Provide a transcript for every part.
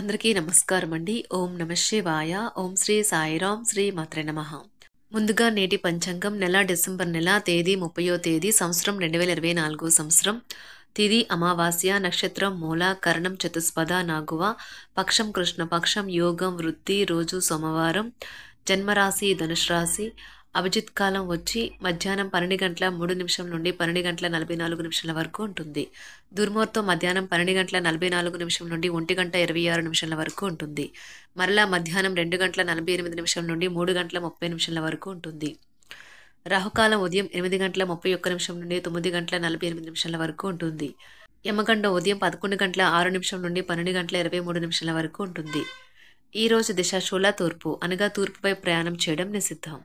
అందరికీ నమస్కారం అండి. ఓం నమ శివాయ. ఓం శ్రీ సాయిరాం శ్రీ మాత్రే నమః. ముందుగా నేటి పంచాంగం నెల డిసెంబర్ నెల తేదీ 30వ తేదీ సంవత్సరం 2024 సంవత్సరం. తిథి అమావాస్య, నక్షత్రం మూల, కరణం చతుస్పద నాగువ, పక్షం కృష్ణపక్షం, యోగం వృద్ధి, రోజు సోమవారం, జన్మరాశి ధనుసు రాశి. అభిజిత్ కాలం వచ్చి మధ్యాహ్నం 12:03 నుండి 12:44 వరకు ఉంటుంది. దుర్ముహూర్తం మధ్యాహ్నం 12:44 నుండి 1:26 వరకు ఉంటుంది. మరలా మధ్యాహ్నం 2:48 నుండి 3:30 వరకు ఉంటుంది. రాహుకాలం ఉదయం 8:31 నుండి 9:48 వరకు ఉంటుంది. యమగండం ఉదయం 11:06 నుండి 12:23 వరకు ఉంటుంది. ఈ రోజు దిశ శూల తూర్పు, అనగా తూర్పుపై ప్రయాణం చేయడం నిషిద్ధం.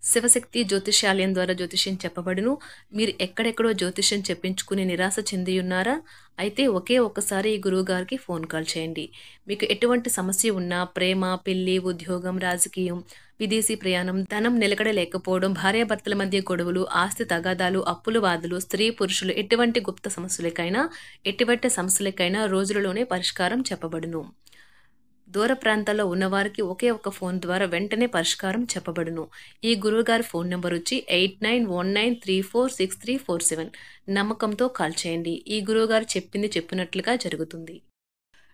శివశక్తి జ్యోతిష్యాలయం ద్వారా జ్యోతిష్యం చెప్పబడును. మీరు ఎక్కడెక్కడో జ్యోతిష్యం చెప్పించుకుని నిరాశ చెందియున్నారా? అయితే ఒకే ఒక్కసారి ఈ గురువు గారికి ఫోన్ కాల్ చేయండి. మీకు ఎటువంటి సమస్య ఉన్నా, ప్రేమ, పెళ్లి, ఉద్యోగం, రాజకీయం, విదేశీ ప్రయాణం, ధనం నిలకడ లేకపోవడం, భార్యాభర్తల మధ్య గొడవలు, ఆస్తి తగాదాలు, అప్పులు బాధలు, స్త్రీ పురుషులు ఎటువంటి గుప్త సమస్యలకైనా రోజులలోనే పరిష్కారం చెప్పబడును. దూర ప్రాంతాల్లో ఉన్నవారికి ఒకే ఒక ఫోన్ ద్వారా వెంటనే పరిష్కారం చెప్పబడును. ఈ గురువుగారి ఫోన్ నెంబర్ వచ్చి 8919346347. నమ్మకంతో కాల్ చేయండి. ఈ గురువుగారు చెప్పింది చెప్పినట్లుగా జరుగుతుంది.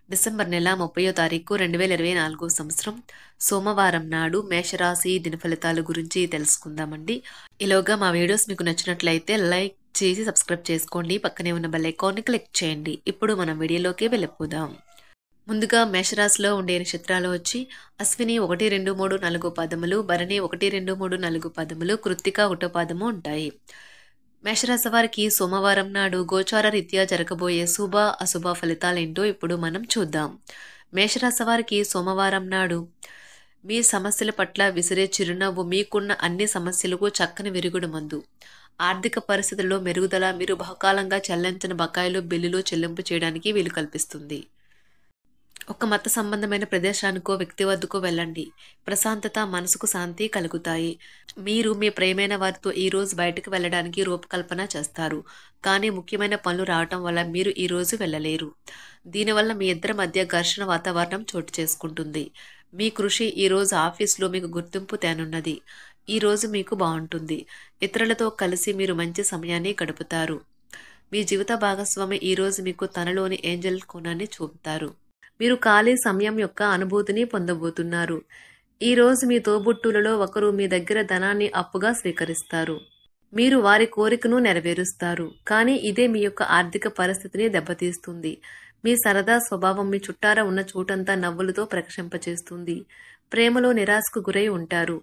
డిసెంబర్ నెల 30వ తారీఖు 2024 సంవత్సరం సోమవారం నాడు మేషరాశి దినఫలితాల గురించి తెలుసుకుందామండి. ఈలోగా మా వీడియోస్ మీకు నచ్చినట్లయితే లైక్ చేసి సబ్స్క్రైబ్ చేసుకోండి. పక్కనే ఉన్న బెల్ ఐకాన్ని క్లిక్ చేయండి. ఇప్పుడు మనం వీడియోలోకి వెళ్ళిపోదాం. ముందుగా మేషరాశిలో ఉండే నక్షత్రాలు వచ్చి అశ్విని 1, 2, 3, 4 పాదములు, భరణి 1, 2, 3, 4 పాదములు, కృత్తిక 1 పాదము ఉంటాయి. మేషరాశి వారికి సోమవారం నాడు గోచార రీత్యా జరగబోయే శుభ అశుభ ఫలితాలేంటో ఇప్పుడు మనం చూద్దాం. మేషరాశి వారికి సోమవారం నాడు మీ సమస్యల పట్ల విసిరే చిరునవ్వు మీకున్న అన్ని సమస్యలకు చక్కని విరుగుడు మందు. ఆర్థిక పరిస్థితుల్లో మెరుగుదల, మీరు బహుకాలంగా చెల్లించిన బకాయిలు బిల్లులు చెల్లింపు చేయడానికి వీలు కల్పిస్తుంది. ఒక మత సంబంధమైన ప్రదేశానికో వ్యక్తి వద్దకు వెళ్ళండి. ప్రశాంతత, మనసుకు శాంతి కలుగుతాయి. మీరు మీ ప్రియమైన వారితో ఈ రోజు బయటకు వెళ్ళడానికి రూపకల్పన చేస్తారు. కానీ ముఖ్యమైన పనులు రావటం వల్ల మీరు ఈ రోజు వెళ్ళలేరు. దీనివల్ల మీ ఇద్దరి మధ్య ఘర్షణ వాతావరణం చోటు చేసుకుంటుంది. మీ కృషి ఈ రోజు ఆఫీస్లో మీకు గుర్తింపు తేనున్నది. ఈ రోజు మీకు బాగుంటుంది. ఇతరులతో కలిసి మీరు మంచి సమయాన్ని గడుపుతారు. మీ జీవిత భాగస్వామి ఈ రోజు మీకు తనలోని ఏంజల్ కోణాన్ని చూపుతారు. మీరు ఖాళీ సమయం యొక్క అనుభూతిని పొందబోతున్నారు. ఈ రోజు మీ తోబుట్టులలో ఒకరు మీ దగ్గర ధనాన్ని అప్పుగా స్వీకరిస్తారు. మీరు వారి కోరికను నెరవేరుస్తారు. కానీ ఇదే మీ యొక్క ఆర్థిక పరిస్థితిని దెబ్బతీస్తుంది. మీ సరదా స్వభావం మీ చుట్టారా ఉన్న చోటంతా నవ్వులతో ప్రకాశింపచేస్తుంది. ప్రేమలో నిరాశకు గురై ఉంటారు.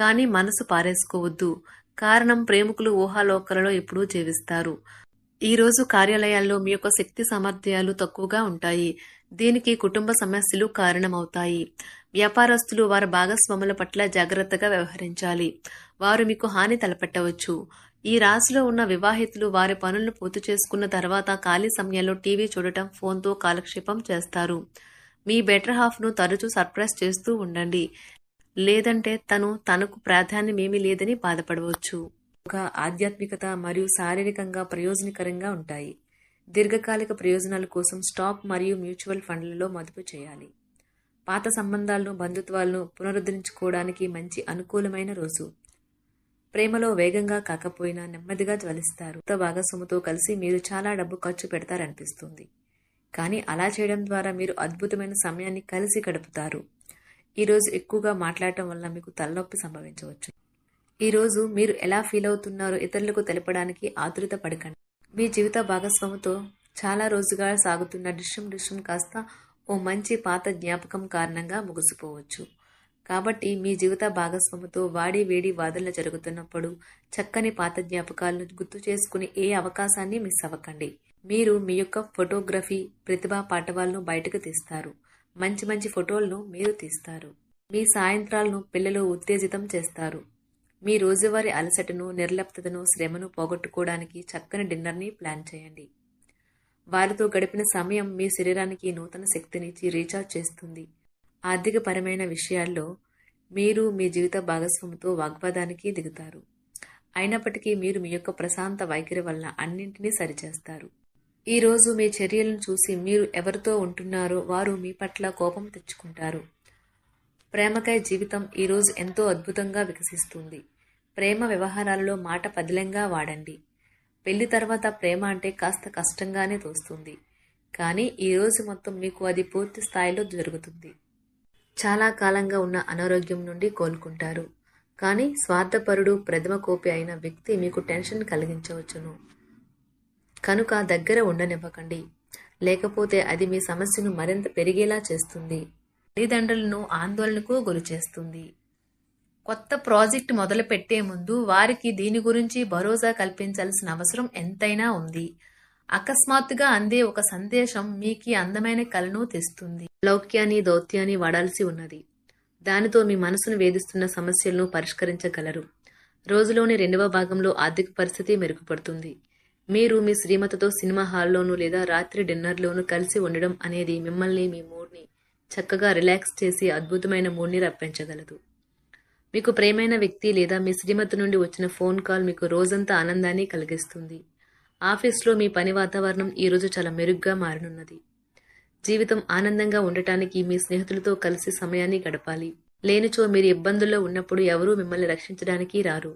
కానీ మనసు పారేసుకోవద్దు. కారణం ప్రేమికులు ఊహాలోకాలలో ఎప్పుడూ జీవిస్తారు. ఈ రోజు కార్యాలయాల్లో మీ యొక్క శక్తి సామర్థ్యాలు తక్కువగా ఉంటాయి. దీనికి కుటుంబ సమస్యలు కారణమవుతాయి. వ్యాపారస్తులు వారి భాగస్వాముల పట్ల జాగ్రత్తగా వ్యవహరించాలి. వారు మీకు హాని తలపెట్టవచ్చు. ఈ రాశిలో ఉన్న వివాహితులు వారి పనులను పూర్తి చేసుకున్న తర్వాత ఖాళీ సమయాల్లో టీవీ చూడటం, ఫోన్తో కాలక్షేపం చేస్తారు. మీ బెటర్ హాఫ్ను తరచూ సర్ప్రైజ్ చేస్తూ ఉండండి. లేదంటే తనకు ప్రాధాన్యమేమీ లేదని బాధపడవచ్చు. ఆధ్యాత్మికత మరియు శారీరకంగా ప్రయోజనకరంగా ఉంటాయి. దీర్ఘకాలిక ప్రయోజనాల కోసం స్టాక్ మరియు మ్యూచువల్ ఫండ్లలో మదుపు చేయాలి. పాత సంబంధాలను, బంధుత్వాలను పునరుద్ధరించుకోవడానికి మంచి అనుకూలమైన రోజు. ప్రేమలో వేగంగా కాకపోయినా నెమ్మదిగా జ్వలిస్తారు. భాగస్వామితో కలిసి మీరు చాలా డబ్బు ఖర్చు పెడతారనిపిస్తుంది. కానీ అలా చేయడం ద్వారా మీరు అద్భుతమైన సమయాన్ని కలిసి గడుపుతారు. ఈరోజు ఎక్కువగా మాట్లాడటం వల్ల మీకు తలనొప్పి సంభవించవచ్చు. ఈరోజు మీరు ఎలా ఫీల్ అవుతున్నారో ఇతరులకు తెలపడానికి ఆతురత పడకండి. మీ జీవిత భాగస్వామితో చాలా రోజుగా సాగుతున్న డిష్యం కాస్త ఓ మంచి పాత జ్ఞాపకం కారణంగా ముగిసిపోవచ్చు. కాబట్టి మీ జీవిత భాగస్వామితో వాడి వేడి వాదనలు జరుగుతున్నప్పుడు చక్కని పాత జ్ఞాపకాలను గుర్తు చేసుకుని ఏ అవకాశాన్ని మిస్ అవ్వకండి. మీరు మీ యొక్క ఫోటోగ్రఫీ ప్రతిభా పాటవాలను బయటకు తీస్తారు. మంచి మంచి ఫోటోలను మీరు తీస్తారు. మీ సాయంత్రాలను పిల్లలు ఉత్తేజితం చేస్తారు. మీ రోజువారీ అలసటను, నిర్లిప్తతను, శ్రమను పోగొట్టుకోవడానికి చక్కని డిన్నర్ని ప్లాన్ చేయండి. వారితో గడిపిన సమయం మీ శరీరానికి నూతన శక్తినిచ్చి రీఛార్జ్ చేస్తుంది. ఆర్థికపరమైన విషయాల్లో మీరు మీ జీవిత భాగస్వామితో వాగ్వాదానికి దిగుతారు. అయినప్పటికీ మీరు మీ యొక్క ప్రశాంత వైఖరి వల్ల అన్నింటినీ సరిచేస్తారు. ఈరోజు మీ చర్యలను చూసి మీరు ఎవరితో ఉంటున్నారో వారు మీ పట్ల కోపం తెచ్చుకుంటారు. ప్రేమకై జీవితం ఈరోజు ఎంతో అద్భుతంగా వికసిస్తుంది. ప్రేమ వ్యవహారాలలో మాట పదిలంగా వాడండి. పెళ్లి తర్వాత ప్రేమ అంటే కాస్త కష్టంగానే తోస్తుంది. కానీ ఈరోజు మొత్తం మీకు అది పూర్తి స్థాయిలో జరుగుతుంది. చాలా కాలంగా ఉన్న అనారోగ్యం నుండి కోలుకుంటారు. కానీ స్వార్థపరుడు, ప్రథమ కోపి అయిన వ్యక్తి మీకు టెన్షన్ కలిగించవచ్చును. కనుక దగ్గర ఉండనివ్వకండి. లేకపోతే అది మీ సమస్యను మరింత పెరిగేలా చేస్తుంది. తల్లిదండ్రులను ఆందోళనకు గురిచేస్తుంది. కొత్త ప్రాజెక్ట్ మొదలు పెట్టే ముందు వారికి దీని గురించి భరోసా కల్పించాల్సిన అవసరం ఎంతైనా ఉంది. అకస్మాత్తుగా అందే ఒక సందేశం మీకు అందమైన కలను తెస్తుంది. లౌక్యాన్ని, దౌత్యాన్ని వాడాల్సి ఉన్నది. దానితో మీ మనసును వేధిస్తున్న సమస్యలను పరిష్కరించగలరు. రోజులోని 2వ భాగంలో ఆర్థిక పరిస్థితి మెరుగుపడుతుంది. మీరు మీ శ్రీమతితో సినిమా హాల్లోనూ లేదా రాత్రి డిన్నర్లోనూ కలిసి ఉండడం అనేది మిమ్మల్ని, మీ మూడ్ని చక్కగా రిలాక్స్ చేసి అద్భుతమైన మూడ్ని రప్పించగలదు. మీకు ప్రేమైన వ్యక్తి లేదా మీ శ్రీమతి నుండి వచ్చిన ఫోన్ కాల్ మీకు రోజంతా ఆనందాన్ని కలిగిస్తుంది. ఆఫీస్లో మీ పని వాతావరణం ఈరోజు చాలా మెరుగ్గా మారనున్నది. జీవితం ఆనందంగా ఉండటానికి మీ స్నేహితులతో కలిసి సమయాన్ని గడపాలి. లేనిచో మీరు ఇబ్బందుల్లో ఉన్నప్పుడు ఎవరూ మిమ్మల్ని రక్షించడానికి రారు.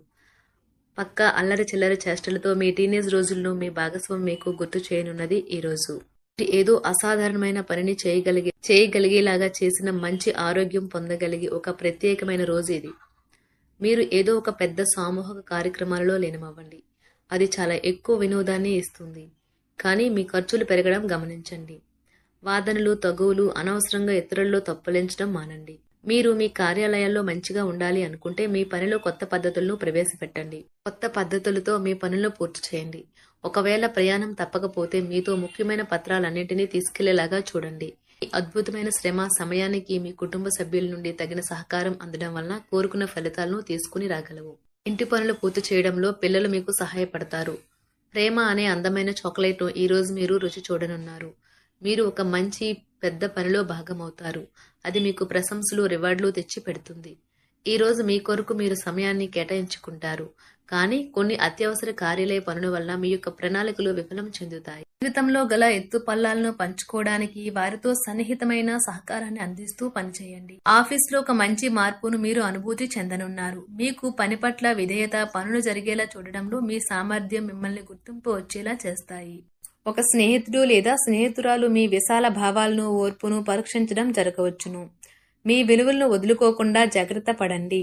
పక్కా అల్లరి చిల్లరి చేష్టలతో మీ టీనేజ్ రోజుల్లో మీ భాగస్వామి మీకు గుర్తు చేయనున్నది ఈరోజు. ఏదో అసాధారణమైన పనిని చేయగలిగేలాగా చేసిన మంచి ఆరోగ్యం పొందగలిగి ఒక ప్రత్యేకమైన రోజు ఇది. మీరు ఏదో ఒక పెద్ద సామూహిక కార్యక్రమాలలో లీనమవ్వండి. అది చాలా ఎక్కువ వినోదాన్ని ఇస్తుంది. కానీ మీ ఖర్చులు పెరగడం గమనించండి. వాదనలు, తగువులు, అనవసరంగా ఇతరుల్లో తప్పులించడం మానండి. మీరు మీ కార్యాలయాల్లో మంచిగా ఉండాలి అనుకుంటే మీ పనిలో కొత్త పద్ధతులను ప్రవేశపెట్టండి. కొత్త పద్ధతులతో మీ పనులను పూర్తి చేయండి. ఒకవేళ ప్రయాణం తప్పకపోతే మీతో ముఖ్యమైన పత్రాలన్నింటినీ తీసుకెళ్లేలాగా చూడండి. ఈ అద్భుతమైన శ్రమ సమయానికి మీ కుటుంబ సభ్యుల నుండి తగిన సహకారం అందడం వలన కోరుకున్న ఫలితాలను తీసుకుని రాగలవు. ఇంటి పనులు పూర్తి చేయడంలో పిల్లలు మీకు సహాయపడతారు. ప్రేమ అనే అందమైన చాక్లెట్ను ఈరోజు మీరు రుచి చూడనున్నారు. మీరు ఒక మంచి పెద్ద పనిలో భాగమవుతారు. అది మీకు ప్రశంసలు, రివార్డులు తెచ్చి పెడుతుంది. ఈరోజు మీ కొరకు మీరు సమయాన్ని కేటాయించుకుంటారు. కానీ కొన్ని అత్యవసర కార్యాలయ పనుల వల్ల మీ యొక్క ప్రణాళికలు విఫలం చెందుతాయి. జీవితంలో గల ఎత్తు పల్లాలను పంచుకోవడానికి వారితో సన్నిహితమైన సహకారాన్ని అందిస్తూ పనిచేయండి. ఆఫీస్లో ఒక మంచి మార్పును మీరు అనుభూతి చెందనున్నారు. మీకు పని పట్ల విధేయత, పనులు జరిగేలా చూడడంలో మీ సామర్థ్యం మిమ్మల్ని గుర్తింపు వచ్చేలా చేస్తాయి. ఒక స్నేహితుడు లేదా స్నేహితురాలు మీ విశాల భావాలను, ఓర్పును పరీక్షించడం జరగవచ్చును. మీ విలువలను వదులుకోకుండా జాగ్రత్త పడండి.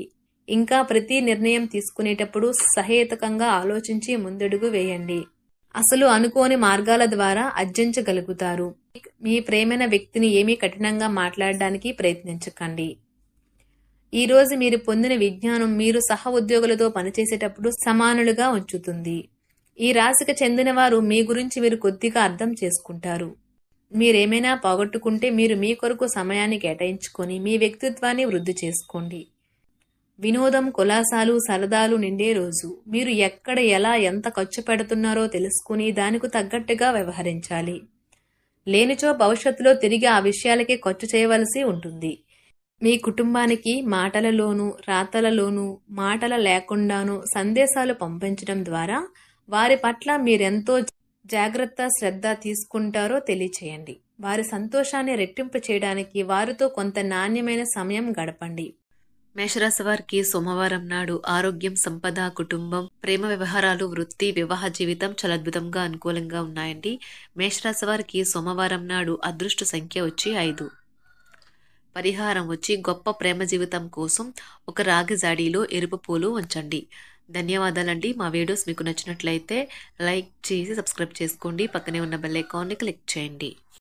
ఇంకా ప్రతి నిర్ణయం తీసుకునేటప్పుడు సహేతుకంగా ఆలోచించి ముందడుగు వేయండి. అసలు అనుకోని మార్గాల ద్వారా అర్జించగలుగుతారు. మీ ప్రేమైన వ్యక్తిని ఏమీ కఠినంగా మాట్లాడడానికి ప్రయత్నించకండి. ఈరోజు మీరు పొందిన విజ్ఞానం మీరు సహ ఉద్యోగులతో పనిచేసేటప్పుడు సమానులుగా ఉంచుతుంది. ఈ రాశికి చెందిన వారు మీ గురించి మీరు కొద్దిగా అర్థం చేసుకుంటారు. మీరేమైనా పోగొట్టుకుంటే మీరు మీ కొరకు సమయాన్ని కేటాయించుకొని మీ వ్యక్తిత్వాన్ని వృద్ధి చేసుకోండి. వినోదం, కులాసాలు, సరదాలు నిండే రోజు. మీరు ఎక్కడ, ఎలా, ఎంత ఖర్చు పెడుతున్నారో తెలుసుకుని దానికి తగ్గట్టుగా వ్యవహరించాలి. లేనిచో భవిష్యత్తులో తిరిగి ఆ విషయాలకే ఖర్చు చేయవలసి ఉంటుంది. మీ కుటుంబానికి మాటలలోనూ, రాతలలోనూ, మాటల లేకుండానూ సందేశాలు పంపించడం ద్వారా వారి పట్ల మీరెంతో జాగ్రత్త, శ్రద్ధ తీసుకుంటారో తెలియచేయండి. వారి సంతోషాన్ని రెట్టింపు చేయడానికి వారితో కొంత నాణ్యమైన సమయం గడపండి. మేషరాశి వారికి సోమవారం నాడు ఆరోగ్యం, సంపద, కుటుంబం, ప్రేమ వ్యవహారాలు, వృత్తి, వివాహ జీవితం చాలా అద్భుతంగా అనుకూలంగా ఉన్నాయండి. మేషరాశి వారికి సోమవారం నాడు అదృష్ట సంఖ్య వచ్చి 5. పరిహారం వచ్చి గొప్ప ప్రేమ జీవితం కోసం ఒక రాగి జాడీలో ఎరుపు పూలు ఉంచండి. ధన్యవాదాలండి. మా వీడియోస్ మీకు నచ్చినట్లయితే లైక్ చేసి సబ్స్క్రైబ్ చేసుకోండి. పక్కనే ఉన్న బెల్ ఐకాన్ని క్లిక్ చేయండి.